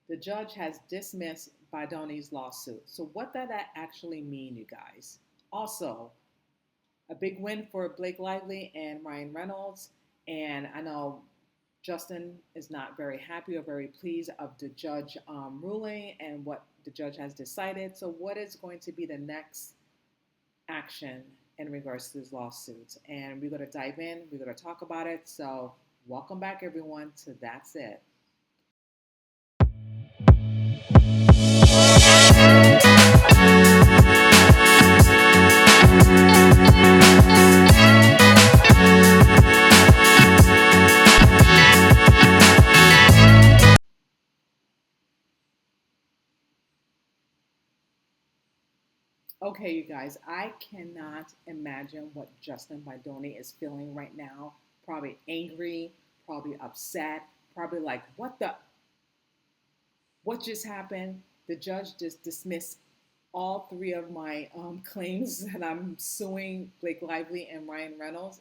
The judge has dismissed Baldoni's lawsuit. So, what does that actually mean, you guys? Also, a big win for Blake Lively and Ryan Reynolds. And I know Justin is not very happy or very pleased of the judge ruling and what the judge has decided. So, what is going to be the next action in regards to this lawsuit? And we're going to dive in, we're going to talk about it. So, welcome back, everyone, to That's It. Okay, you guys, I cannot imagine what Justin Baldoni is feeling right now. Probably angry, probably upset, probably like, what just happened? The judge just dismissed all three of my claims that I'm suing Blake Lively and Ryan Reynolds.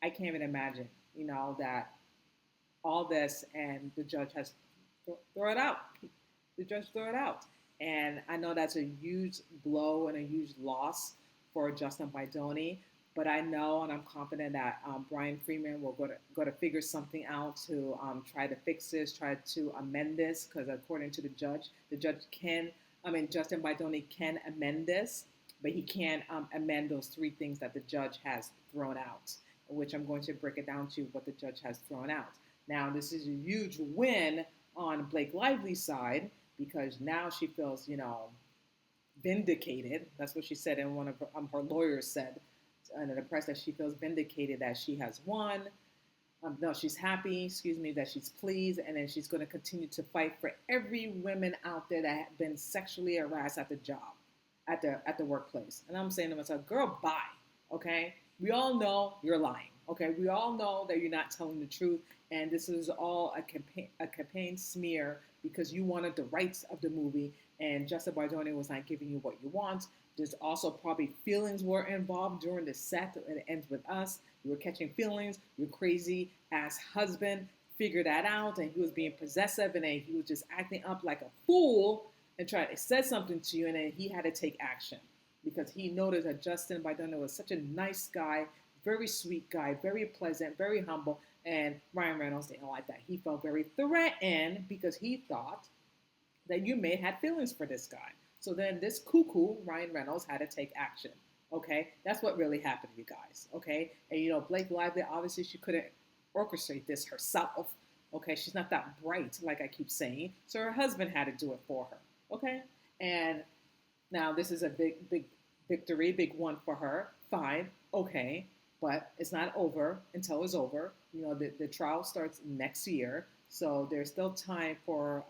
I can't even imagine, that all this and the judge has throw it out. The judge threw it out. And I know that's a huge blow and a huge loss for Justin Baldoni. But I know and I'm confident that Brian Freeman will go to figure something out to try to fix this, try to amend this, because according to the judge can, Justin Baldoni can amend this, but he can't amend those three things that the judge has thrown out, which I'm going to break it down to what the judge has thrown out. Now, this is a huge win on Blake Lively's side because now she feels, vindicated. That's what she said in one of her lawyers said in the press, that she feels vindicated that she has won. No, she's happy, excuse me, that she's pleased, and then she's going to continue to fight for every woman out there that have been sexually harassed at the job, at the workplace. And I'm saying to myself, girl, bye, okay? We all know you're lying, okay? We all know that you're not telling the truth, and this is all a campaign smear because you wanted the rights of the movie, and Justin Baldoni was not giving you what you want. There's also probably feelings were involved during the set, and it ends with us. You were catching feelings. Your crazy ass husband figured that out, and he was being possessive, and then he was just acting up like a fool and tried to say something to you, and then he had to take action because he noticed that Justin Baldoni was such a nice guy, very sweet guy, very pleasant, very humble, and Ryan Reynolds didn't like that. He felt very threatened because he thought that you may have had feelings for this guy. So then this cuckoo, Ryan Reynolds, had to take action. Okay, that's what really happened, you guys. Okay, and Blake Lively, obviously she couldn't orchestrate this herself. Okay, she's not that bright, like I keep saying. So her husband had to do it for her. Okay, and now this is a big, big victory, big one for her. Fine, okay, but it's not over until it's over. The trial starts next year, so there's still time for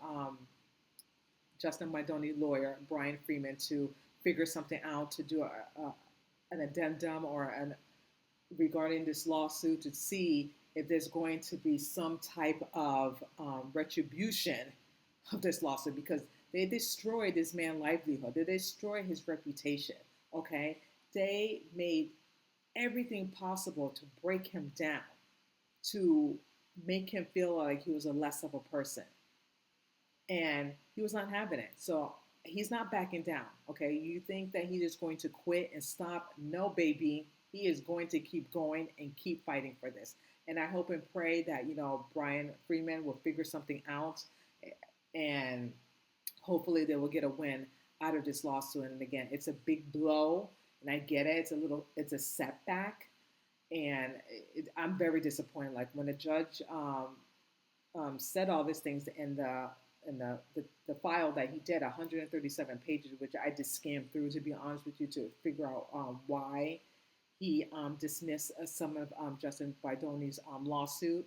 Justin Baldoni lawyer, Brian Freeman, to figure something out, to do an addendum or regarding this lawsuit to see if there's going to be some type of retribution of this lawsuit because they destroyed this man's livelihood. They destroyed his reputation. Okay, they made everything possible to break him down, to make him feel like he was a less of a person, and he was not having it. So he's not backing down. Okay, you think that he is going to quit and stop? No, baby. He is going to keep going and keep fighting for this. And I hope and pray that Brian Freeman will figure something out, and hopefully they will get a win out of this lawsuit. And again, it's a big blow, and I get it. It's a setback, and I'm very disappointed. Like when the judge said all these things in the file that he did, 137 pages, which I just skimmed through, to be honest with you, to figure out why he dismissed some of Justin Baldoni's lawsuit.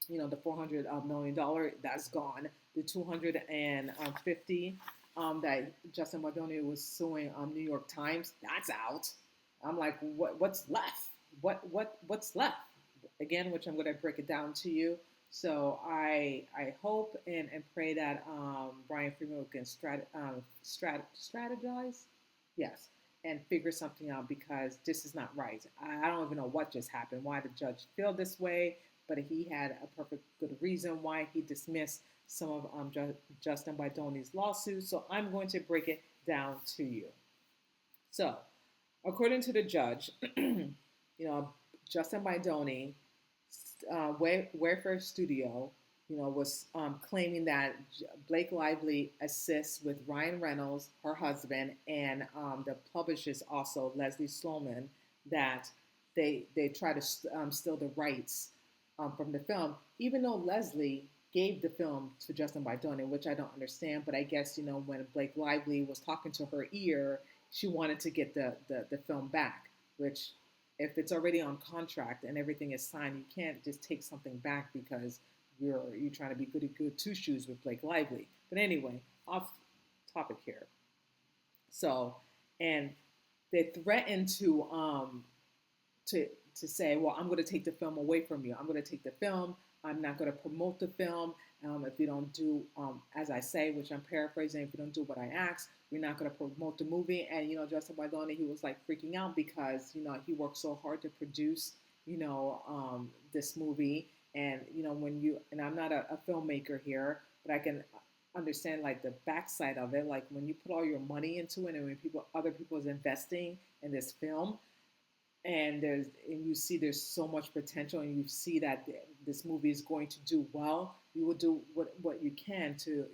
The $400 million, that's gone. The 250 that Justin Baldoni was suing New York Times, that's out. I'm like, what's left? What's left? Again, which I'm going to break it down to you. So I hope and pray that Brian Freeman can strategize, yes, and figure something out because this is not right. I don't even know what just happened, why the judge feel this way, but he had a perfect good reason why he dismissed some of Justin Baldoni's lawsuits. So I'm going to break it down to you. So, according to the judge, Justin Baldoni, Wayfair Studio, was claiming that Blake Lively assists with Ryan Reynolds, her husband, and the publicist also Leslie Sloman, that they try to steal the rights from the film, even though Leslie gave the film to Justin Baldoni, which I don't understand. But I guess when Blake Lively was talking to her ear, she wanted to get the film back, which if it's already on contract and everything is signed, you can't just take something back because you're trying to be good two shoes with Blake Lively. But anyway, off topic here. So, and they threatened to say, well, I'm going to take the film away from you. I'm going to take the film. I'm not going to promote the film. If you don't do, as I say, which I'm paraphrasing, if you don't do what I ask, we're not going to promote the movie. And, Justin Baldoni, he was like freaking out because, he worked so hard to produce, this movie. And, and I'm not a filmmaker here, but I can understand like the backside of it. Like when you put all your money into it and when other people is investing in this film, and you see there's so much potential, and you see that this movie is going to do well, you will do what you can to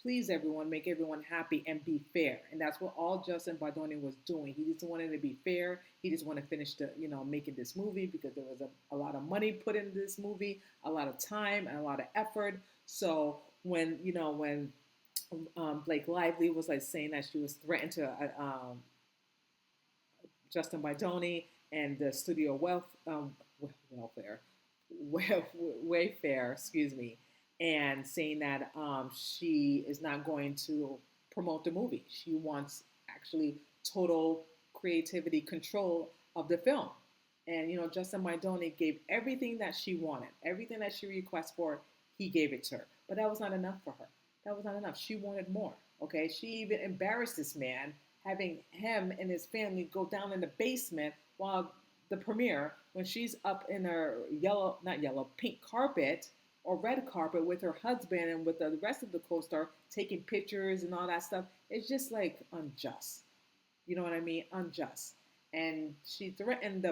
please everyone, make everyone happy, and be fair. And that's what all Justin Baldoni was doing. He just wanted to be fair. He just wanted to finish making this movie because there was a lot of money put into this movie, a lot of time and a lot of effort. So when Blake Lively was like saying that she was threatened to Justin Baldoni and the studio Wayfair, excuse me, and saying that she is not going to promote the movie. She wants actually total creativity control of the film. And Justin Baldoni gave everything that she wanted, everything that she requested for. He gave it to her, but that was not enough for her. That was not enough. She wanted more. Okay, she even embarrassed this man, having him and his family go down in the basement while the premiere, when she's up in her pink carpet or red carpet with her husband and with the rest of the co-star taking pictures and all that stuff. It's just like unjust. You know what I mean? Unjust. And she threatened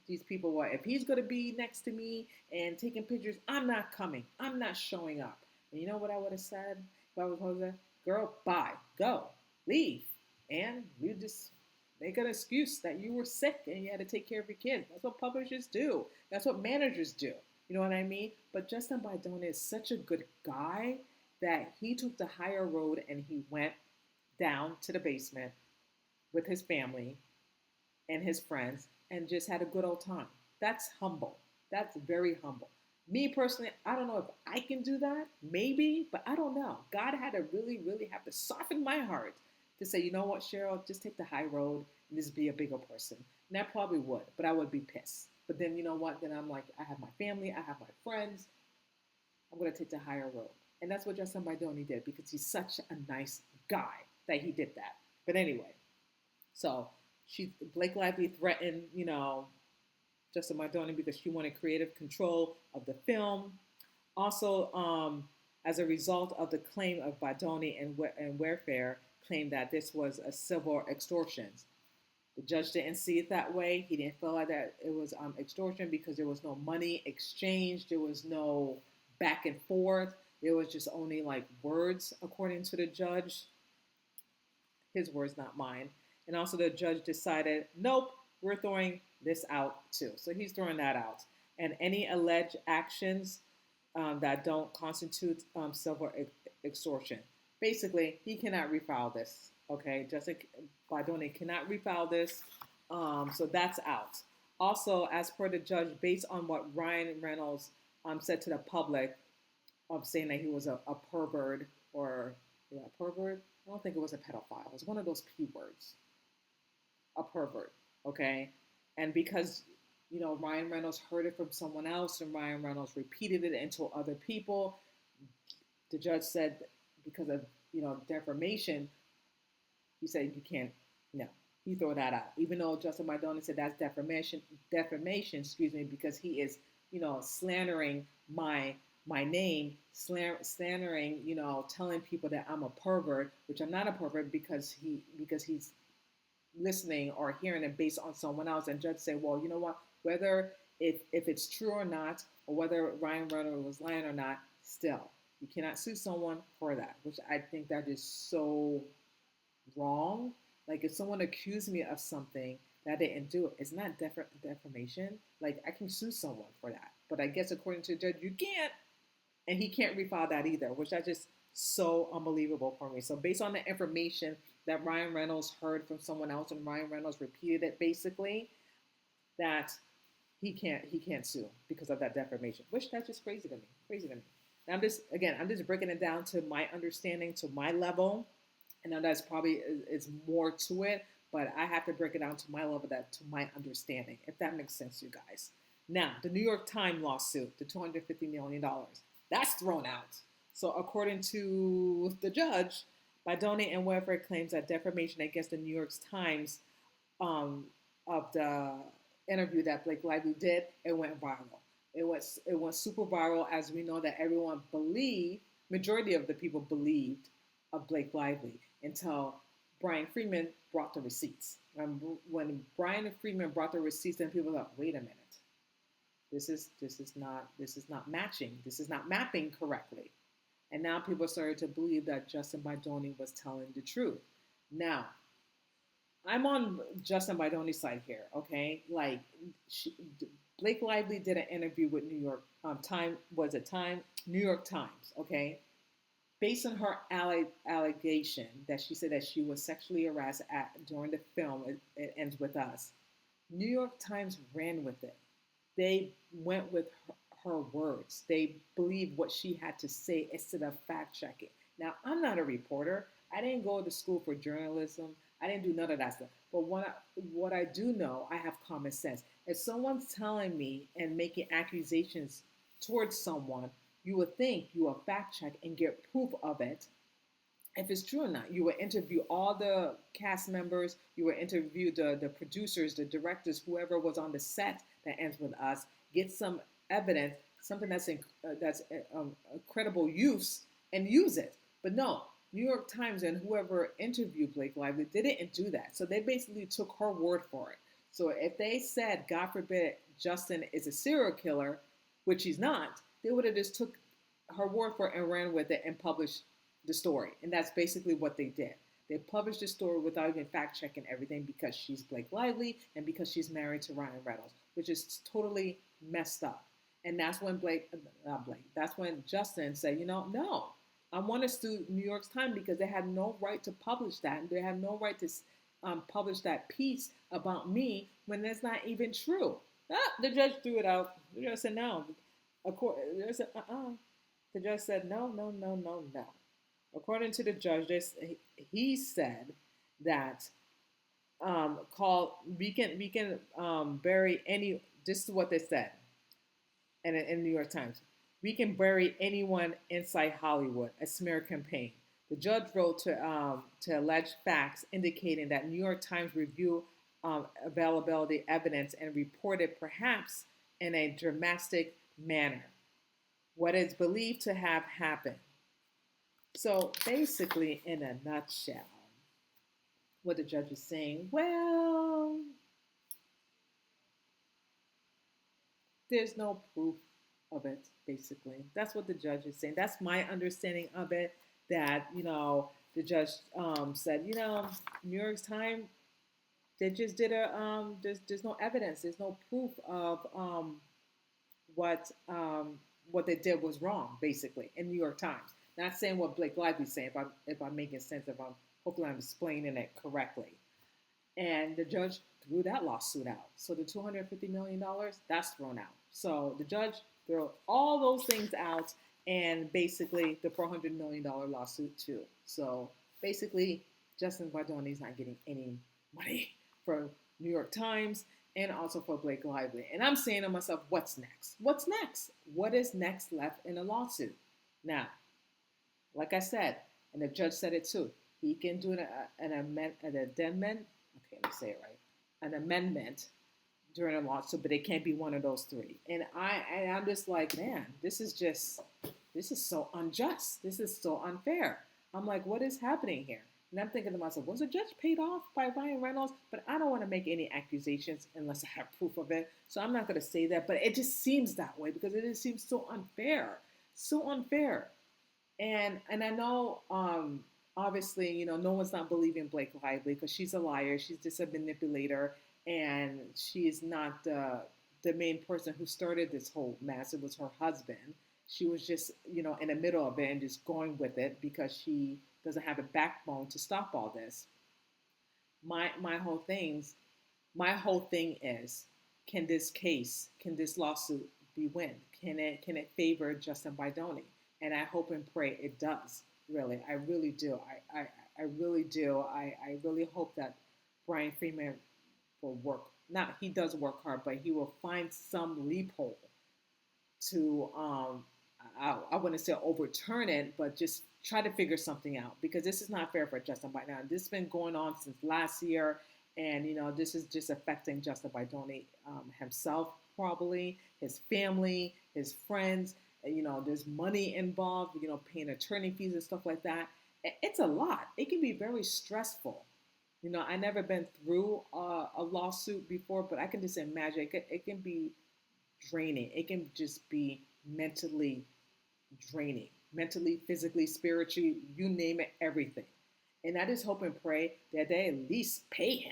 these people, well, if he's going to be next to me and taking pictures, I'm not coming. I'm not showing up. And you know what I would have said if I was Jose? Girl, bye. Go. Leave. And you just make an excuse that you were sick and you had to take care of your kids. That's what publishers do. That's what managers do. You know what I mean? But Justin Baldoni is such a good guy that he took the higher road and he went down to the basement with his family and his friends and just had a good old time. That's humble. That's very humble. Me personally, I don't know if I can do that. Maybe, but I don't know. God had to really, really have to soften my heart to say, you know what, Cheryl, just take the high road and just be a bigger person. And I probably would, but I would be pissed. But then you know what? Then I'm like, I have my family, I have my friends. I'm going to take the higher road. And that's what Justin Baldoni did because he's such a nice guy that he did that. But anyway, so Blake Lively threatened, Justin Baldoni because she wanted creative control of the film. Also, as a result of the claim of Baldoni and Wayfair claimed that this was a civil extortion. The judge didn't see it that way. He didn't feel like that it was extortion because there was no money exchanged. There was no back and forth. There was just only like words, according to the judge. His words, not mine. And also the judge decided, nope, we're throwing this out too. So he's throwing that out. And any alleged actions that don't constitute civil extortion. Basically, he cannot refile this. Okay, Justin Baldoni cannot refile this. So that's out. Also, as per the judge, based on what Ryan Reynolds said to the public, of saying that he was a pervert or pervert. I don't think it was a pedophile. It was one of those P words. A pervert. Okay, and because Ryan Reynolds heard it from someone else, and Ryan Reynolds repeated it and told other people, the judge said because of defamation, he said you can't. No, He threw that out, even though Justin Baldoni said that's defamation, because he is, slandering my name, slandering, telling people that I'm a pervert, which I'm not a pervert because he's listening or hearing it based on someone else. And judge say, well, you know what, whether if it's true or not, or whether Ryan Reynolds was lying or not, still you cannot sue someone for that, which I think that is so wrong. Like if someone accused me of something that I didn't do, it's not defamation. Like I can sue someone for that, but I guess according to the judge, you can't, and he can't refile that either, which I just so unbelievable for me. So based on the information that Ryan Reynolds heard from someone else, and Ryan Reynolds repeated it basically, that he can't sue because of that defamation, which that's just crazy to me. Crazy to me. And I'm just breaking it down to my understanding, to my level. I know that's probably is more to it, but I have to break it down to my level, that to my understanding, if that makes sense, you guys. Now, the New York Times lawsuit, the $250 million, that's thrown out. So according to the judge, Baldoni and Weber claims that defamation against the New York Times um, of the interview that Blake Lively did, it went viral. It went super viral, as we know that everyone believed, majority of the people believed of Blake Lively until Brian Freeman brought the receipts. When Brian Freeman brought the receipts, then people thought, wait a minute, this is not matching. This is not mapping correctly. And now people started to believe that Justin Baldoni was telling the truth. Now, I'm on Justin Baldoni's side here, okay? Like, Blake Lively did an interview with New York New York Times, okay? Based on her allegation that she said that she was sexually harassed during the film, it ends with us. New York Times ran with it. They went with her words. They believed what she had to say instead of fact checking. Now, I'm not a reporter. I didn't go to school for journalism. I didn't do none of that stuff. But what I do know, I have common sense. If someone's telling me and making accusations towards someone, you would think you will fact check and get proof of it. If it's true or not, you would interview all the cast members, you would interview the producers, the directors, whoever was on the set that ends with us, get some evidence, something that's a credible use, and use it. But no, New York Times and whoever interviewed Blake Lively, they didn't do that. So they basically took her word for it. So if they said, God forbid, Justin is a serial killer, which he's not, they would have just took her word for it and ran with it and published the story. And that's basically what they did. They published the story without even fact checking everything, because she's Blake Lively and because she's married to Ryan Reynolds, which is totally messed up. And that's when that's when Justin said, no, I want to sue New York Times because they had no right to publish that. And they had no right to publish that piece about me when that's not even true. The judge threw it out. The judge said no. The judge said no, no, no, no, no. According to the judge, he said that we can bury any. This is what they said, in New York Times. We can bury anyone inside Hollywood. A smear campaign. The judge wrote to allege facts indicating that New York Times reviewed availability evidence and reported, perhaps in a dramatic manner, what is believed to have happened. So basically, in a nutshell, what the judge is saying, well, there's no proof of it, basically. That's what the judge is saying. That's my understanding of it, that, the judge said, New York Times, they just did there's no evidence, there's no proof of what they did was wrong, basically, in New York Times. Not saying what Blake Lively's saying, if I'm making sense, hopefully I'm explaining it correctly. And the judge threw that lawsuit out. So the $250 million, that's thrown out. So the judge threw all those things out, and basically the $400 million lawsuit too. So basically, Justin Baldoni is not getting any money for New York Times and also for Blake Lively. And I'm saying to myself, what's next? What's next? What is next left in a lawsuit? Now, like I said, and the judge said it too, he can do an addendum. Okay, me say it right, an amendment during a lawsuit, but it can't be one of those three. I'm just like, man, this is so unjust. This is so unfair. I'm like, what is happening here? And I'm thinking to myself, was the judge paid off by Ryan Reynolds? But I don't want to make any accusations unless I have proof of it. So I'm not going to say that. But it just seems that way because it just seems so unfair. So unfair. And I know, obviously, no one's not believing Blake Lively because she's a liar. She's just a manipulator. And she is not the main person who started this whole mess. It was her husband. She was just, in the middle of it and just going with it because she doesn't have a backbone to stop all this. My whole thing is, can this lawsuit be win? Can it favor Justin Baldoni? And I hope and pray it does. Really, I really do. I really do. I really hope that Brian Freeman will work. Not he does work hard, but he will find some loophole to I wouldn't say overturn it, but just try to figure something out because this is not fair for Justin Baldoni. This has been going on since last year, and this is just affecting Justin Baldoni himself, probably his family, his friends. There's money involved. Paying attorney fees and stuff like that. It's a lot. It can be very stressful. I never been through a lawsuit before, but I can just imagine it can be draining. It can just be mentally draining, mentally, physically, spiritually, you name it, everything. And I just hope and pray that they at least pay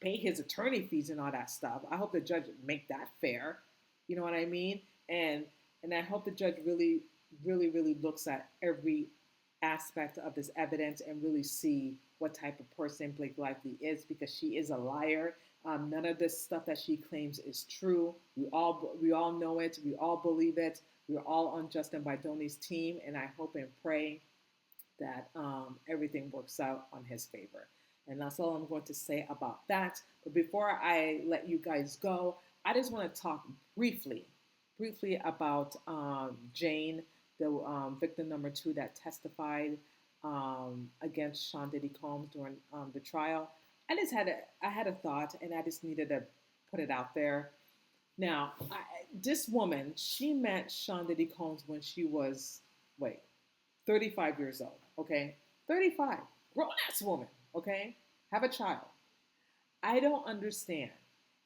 his attorney fees and all that stuff. I hope the judge make that fair. You know what I mean? And I hope the judge really, really, really looks at every aspect of this evidence and really see what type of person Blake Lively is because she is a liar. None of this stuff that she claims is true. We all know it. We all believe it. We're all on Justin Baldoni's team, and I hope and pray that everything works out on his favor. And that's all I'm going to say about that. But before I let you guys go, I just want to talk briefly about Jane, the victim number 2 that testified against Sean Diddy Combs during the trial. I had a thought, and I just needed to put it out there. Now, this woman, she met Sean Diddy Combs when she was, 35 years old, okay? 35, grown-ass woman, okay? Have a child. I don't understand,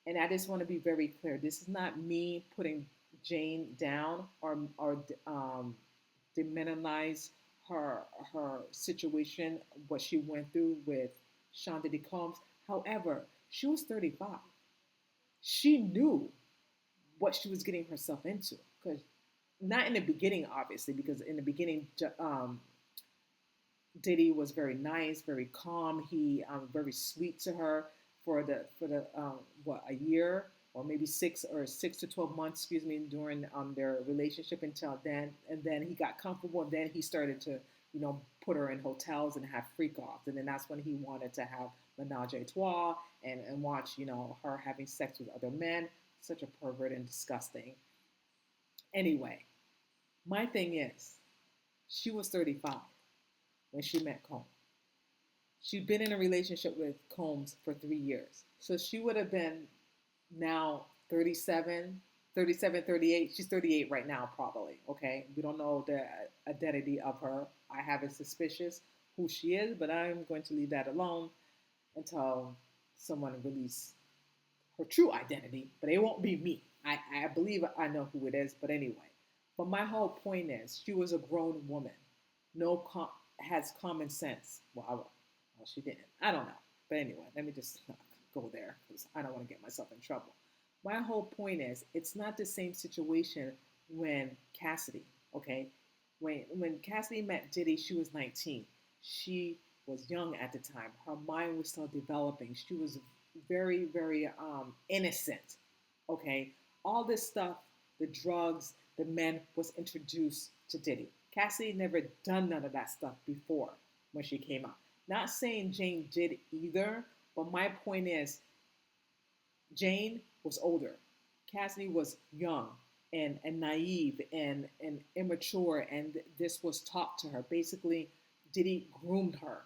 and I just want to be very clear. This is not me putting Jane down or demonize her situation, what she went through with Sean Diddy Combs. However, she was 35. She knew what she was getting herself into. Because not in the beginning, obviously, because in the beginning, Diddy was very nice, very calm. He very sweet to her for the a year or maybe 6 to 12 months, during their relationship until then. And then he got comfortable, and then he started to, put her in hotels and have freak-offs. And then that's when he wanted to have menage a trois and watch, her having sex with other men. Such a pervert and disgusting. Anyway, my thing is, she was 35 when she met Combs. She'd been in a relationship with Combs for 3 years. So she would have been now 37, 38. She's 38 right now, probably, okay? We don't know the identity of her. I have it suspicious who she is, but I'm going to leave that alone until someone releases her true identity, but it won't be me. I believe I know who it is, but anyway. But my whole point is, she was a grown woman. Has common sense. Well, she didn't. I don't know. But anyway, let me just not go there because I don't want to get myself in trouble. My whole point is, it's not the same situation when Cassidy, okay? When Cassidy met Diddy, she was 19. She was young at the time. Her mind was still developing. She was very, very innocent, okay? All this stuff, the drugs, the men, was introduced to Diddy. Cassidy never done none of that stuff before when she came out. Not saying Jane did either, but my point is, Jane was older. Cassidy was young and naive and immature, and this was taught to her. Basically, Diddy groomed her,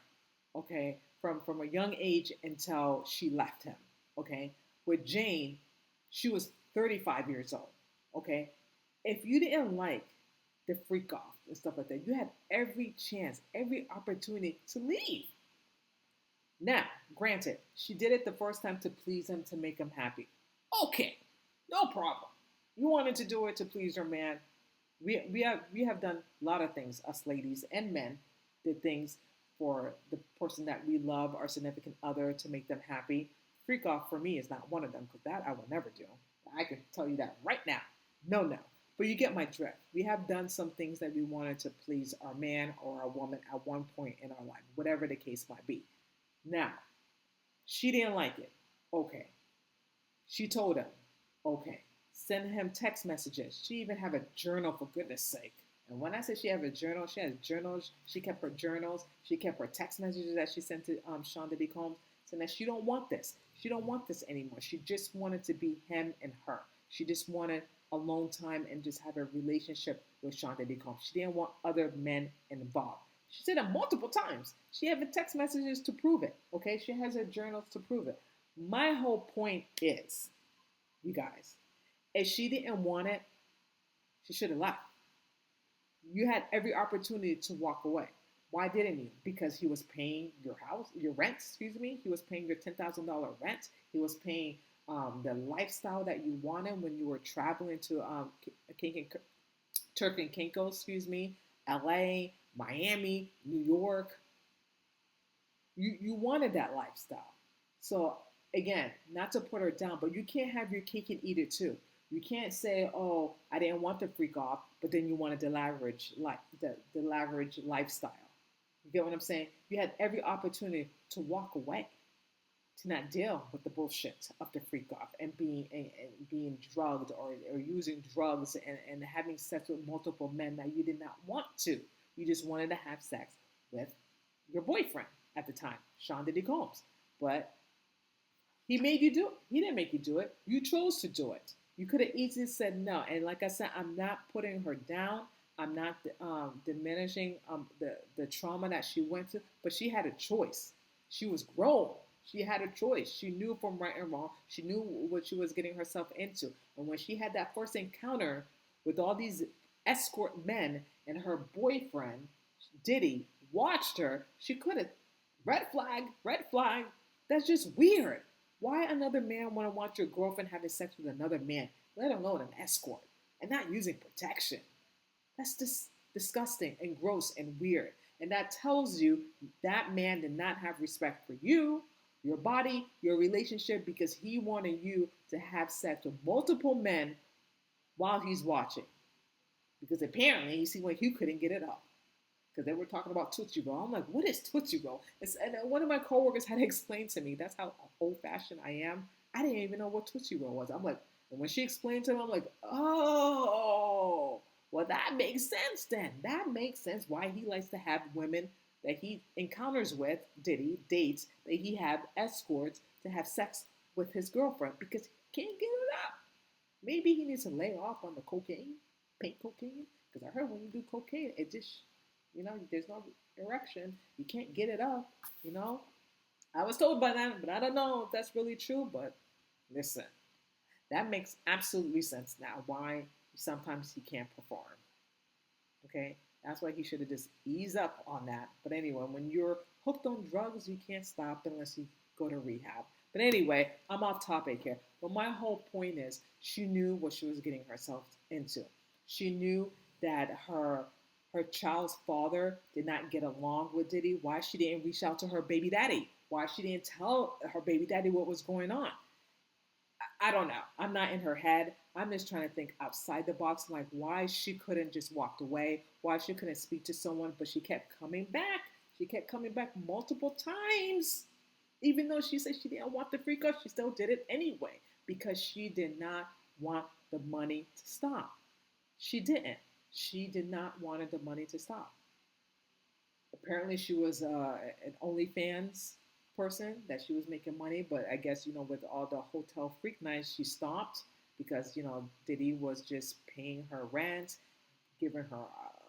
okay, from a young age until she left him, okay? With Jane, she was 35 years old, okay? If you didn't like the freak off and stuff like that, you had every chance, every opportunity to leave. Now, granted, she did it the first time to please him, to make him happy. Okay, no problem. You wanted to do it to please your man. We have done a lot of things, us ladies and men did things for the person that we love, our significant other, to make them happy. Freak off for me is not one of them, because that I will never do. I can tell you that right now. No, no. But you get my drift. We have done some things that we wanted to please our man or our woman at one point in our life, whatever the case might be. Now, she didn't like it. Okay. She told him, okay. Send him text messages. She even have a journal, for goodness sake. And when I say she have a journal, she has journals. She kept her journals. She kept her text messages that she sent to Sean Diddy Combs, saying that she don't want this. She don't want this anymore. She just wanted to be him and her. She just wanted alone time and just have a relationship with Sean Diddy Combs. She didn't want other men involved. She said it multiple times. She had the text messages to prove it. Okay, she has her journals to prove it. My whole point is, you guys, if she didn't want it, she should have left. You had every opportunity to walk away. Why didn't you? Because he was paying your house, your rent, excuse me. He was paying your $10,000 rent. He was paying the lifestyle that you wanted when you were traveling to Turk and Caicos, excuse me, LA, Miami, New York. You wanted that lifestyle. So again, not to put her down, but you can't have your cake and eat it too. You can't say, "Oh, I didn't want to freak off," but then you wanted the lavish life, the lavish lifestyle. You get what I'm saying? You had every opportunity to walk away, to not deal with the bullshit of the freak off and being drugged, or using drugs, and having sex with multiple men that you did not want to. You just wanted to have sex with your boyfriend at the time, Sean Diddy Combs. But he made you do it. He didn't make you do it. You chose to do it. You could have easily said no. And like I said, I'm not putting her down. I'm not diminishing the trauma that she went through. But she had a choice. She was grown. She had a choice. She knew from right and wrong. She knew what she was getting herself into. And when she had that first encounter with all these escort men, and her boyfriend, Diddy, watched her, she could have, red flag, red flag. That's just weird. Why another man want to watch your girlfriend having sex with another man, let alone an escort, and not using protection? That's just disgusting and gross and weird. And that tells you that man did not have respect for you, your body, your relationship, because he wanted you to have sex with multiple men while he's watching. Because apparently, you see, when you couldn't get it up. Because they were talking about Tootsie Roll. I'm like, what is Tootsie Roll? And one of my coworkers had to explain to me. That's how old-fashioned I am. I didn't even know what Tootsie Roll was. I'm like, and when she explained to him, I'm like, oh, well, that makes sense then. That makes sense why he likes to have women that he encounters with, Diddy, dates, that he have escorts to have sex with his girlfriend, because he can't get it up. Maybe he needs to lay off on the cocaine, pink cocaine, because I heard when you do cocaine, it just, there's no erection. You can't get it up. I was told by that, but I don't know if that's really true. But listen, that makes absolutely sense now why sometimes he can't perform. Okay? That's why he should have just eased up on that. But anyway, when you're hooked on drugs, you can't stop unless you go to rehab. But anyway, I'm off topic here. But my whole point is, she knew what she was getting herself into. She knew that her child's father did not get along with Diddy. Why she didn't reach out to her baby daddy? Why she didn't tell her baby daddy what was going on? I don't know. I'm not in her head. I'm just trying to think outside the box, like why she couldn't just walk away, why she couldn't speak to someone, but she kept coming back. She kept coming back multiple times. Even though she said she didn't want the freak out, she still did it anyway, because she did not want the money to stop. She didn't. She did not want the money to stop. Apparently, she was an OnlyFans person, that she was making money, but I guess, with all the hotel freak nights, she stopped because, Diddy was just paying her rent, giving her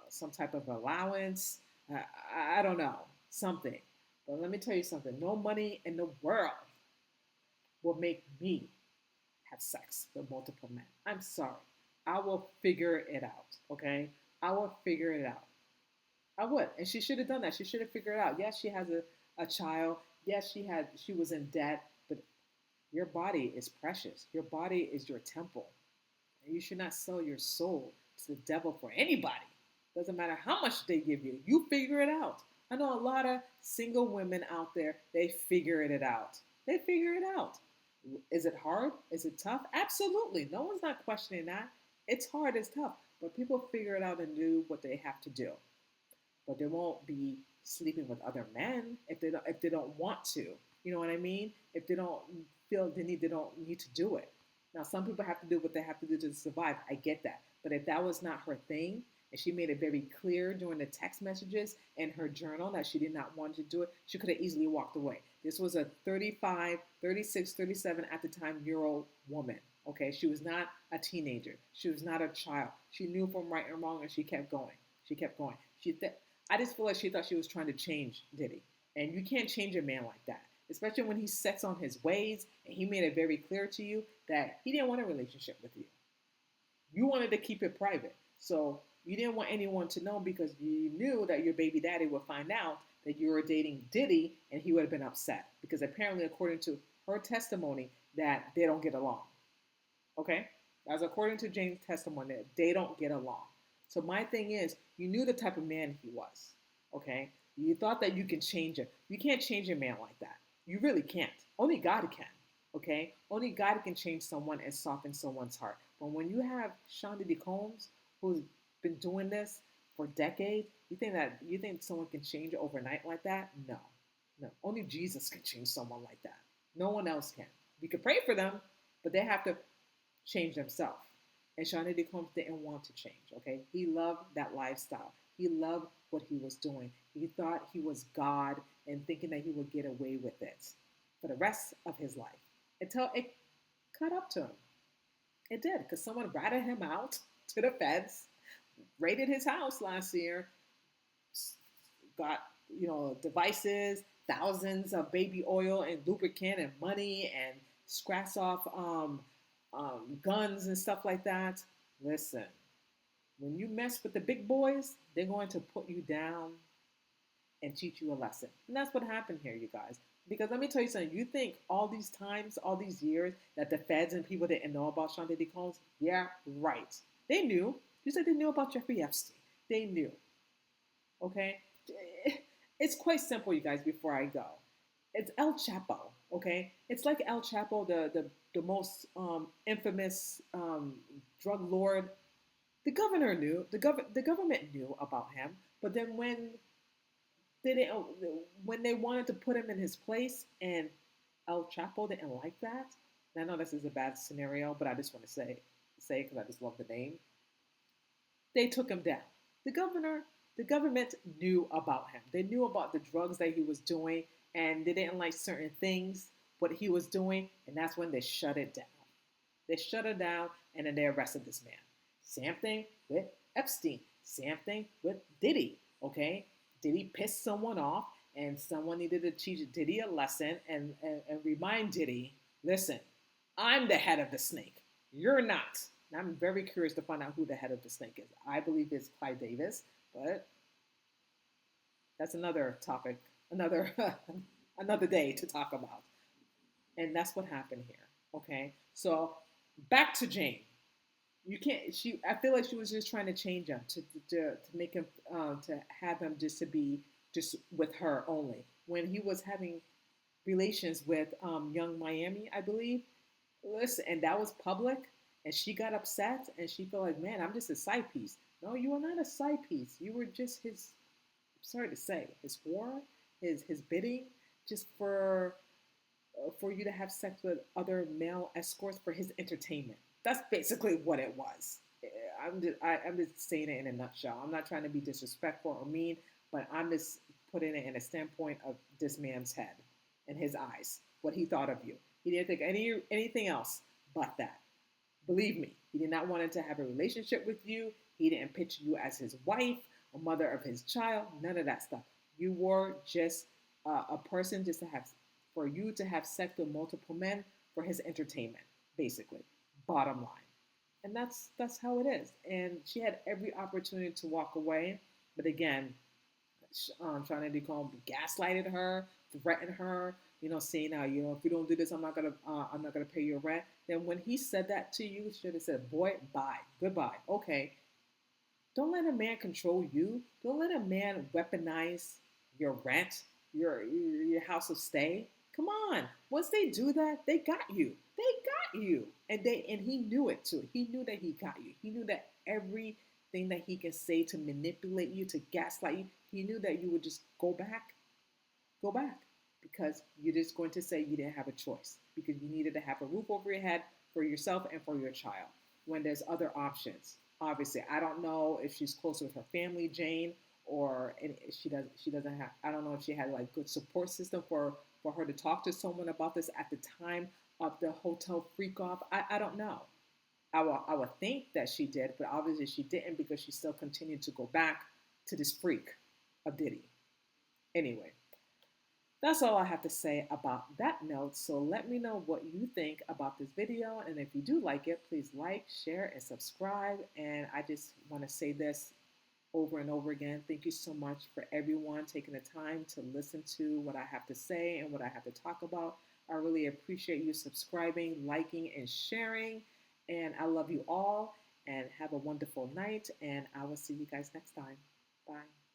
some type of allowance. I don't know, something. But let me tell you something. No money in the world will make me have sex with multiple men. I'm sorry. I will figure it out. Okay? I will figure it out. I would. And she should have done that. She should have figured it out. Yes, she has a child. Yes, she was in debt, but your body is precious. Your body is your temple. And you should not sell your soul to the devil for anybody. Doesn't matter how much they give you. You figure it out. I know a lot of single women out there, they figure it out. They figure it out. Is it hard? Is it tough? Absolutely. No one's not questioning that. It's hard, it's tough. But people figure it out and do what they have to do. But they won't be sleeping with other men if they don't want to. You know what I mean? If they don't feel they don't need to do it. Now some people have to do what they have to do to survive. I get that. But if that was not her thing, and she made it very clear during the text messages and her journal that she did not want to do it, she could have easily walked away. This was a 35, 36, 37 at the time year old woman. Okay, she was not a teenager. She was not a child. She knew from right and wrong, and she kept going. She kept going. I just feel like she thought she was trying to change Diddy. And you can't change a man like that, especially when he sets on his ways and he made it very clear to you that he didn't want a relationship with you. You wanted to keep it private. So you didn't want anyone to know because you knew that your baby daddy would find out that you were dating Diddy and he would have been upset. Because apparently, according to her testimony, that they don't get along. Okay? That's according to Jane's testimony that they don't get along. So my thing is, you knew the type of man he was. Okay? You thought that you can change him. You can't change a man like that. You really can't. Only God can. Okay? Only God can change someone and soften someone's heart. But when you have Shonda D. Combs, who's been doing this for decades, you think someone can change overnight like that? No. No. Only Jesus can change someone like that. No one else can. We could pray for them, but they have to change themselves. And Shawnee D. Combs didn't want to change, okay? He loved that lifestyle. He loved what he was doing. He thought he was God and thinking that he would get away with it for the rest of his life until it caught up to him. It did, because someone ratted him out to the feds, raided his house last year, got, devices, thousands of baby oil and lubricant and money and scratch off guns and stuff like that. Listen, when you mess with the big boys, they're going to put you down and teach you a lesson. And that's what happened here, you guys. Because let me tell you something. You think all these times, all these years, that the feds and people didn't know about Shonda D. Combs? Yeah, right. They knew. Just like they knew about Jeffrey Epstein. They knew. Okay? It's quite simple, you guys, before I go. It's El Chapo, okay? It's like El Chapo, the most infamous drug lord. The governor knew. The government knew about him. But then when they wanted to put him in his place, and El Chapo didn't like that. And I know this is a bad scenario, but I just want to say because I just love the name. They took him down. The government knew about him. They knew about the drugs that he was doing, and they didn't like certain things, what he was doing, and that's when they shut it down. They shut it down, and then they arrested this man. Same thing with Epstein. Same thing with Diddy, okay? Diddy pissed someone off, and someone needed to teach Diddy a lesson and remind Diddy, listen, I'm the head of the snake. You're not. And I'm very curious to find out who the head of the snake is. I believe it's Clive Davis, but that's another topic, another another day to talk about. And that's what happened here. Okay, so back to Jane. You can't. I feel like she was just trying to change him to make him to have him just to be just with her only. When he was having relations with Young Miami, I believe. Listen, and that was public. And she got upset, and she felt like, man, I'm just a side piece. No, you were not a side piece. You were just his. I'm sorry to say, his whore, his bidding, just for you to have sex with other male escorts for his entertainment. That's basically what it was. I'm just saying it in a nutshell. I'm not trying to be disrespectful or mean, but I'm just putting it in a standpoint of this man's head and his eyes, what he thought of you. He didn't think anything else but that. Believe me, he did not want to have a relationship with you. He didn't picture you as his wife, a mother of his child, none of that stuff. You were just a person just to have, for you to have sex with multiple men for his entertainment, basically, bottom line. And that's how it is. And she had every opportunity to walk away, but again, trying to gaslighted her, threatened her, saying, if you don't do this, I'm not gonna pay your rent. Then when he said that to you, she should have said, boy, bye, goodbye. Okay, don't let a man control you. Don't let a man weaponize your rent, your house of stay. Come on. Once they do that, they got you. They got you. And he knew it too. He knew that he got you. He knew that everything that he can say to manipulate you, to gaslight you, he knew that you would just go back. Go back. Because you're just going to say you didn't have a choice. Because you needed to have a roof over your head for yourself and for your child. When there's other options. Obviously, I don't know if she's close with her family, Jane, or she doesn't have. I don't know if she had like good support system for her to talk to someone about this at the time of the hotel freak off. I don't know. I would think that she did, but obviously she didn't because she still continued to go back to this freak of Diddy. Anyway, that's all I have to say about that note. So let me know what you think about this video. And if you do like it, please like, share, and subscribe. And I just want to say this over and over again. Thank you so much for everyone taking the time to listen to what I have to say and what I have to talk about. I really appreciate you subscribing, liking, and sharing. And I love you all. And have a wonderful night. And I will see you guys next time. Bye.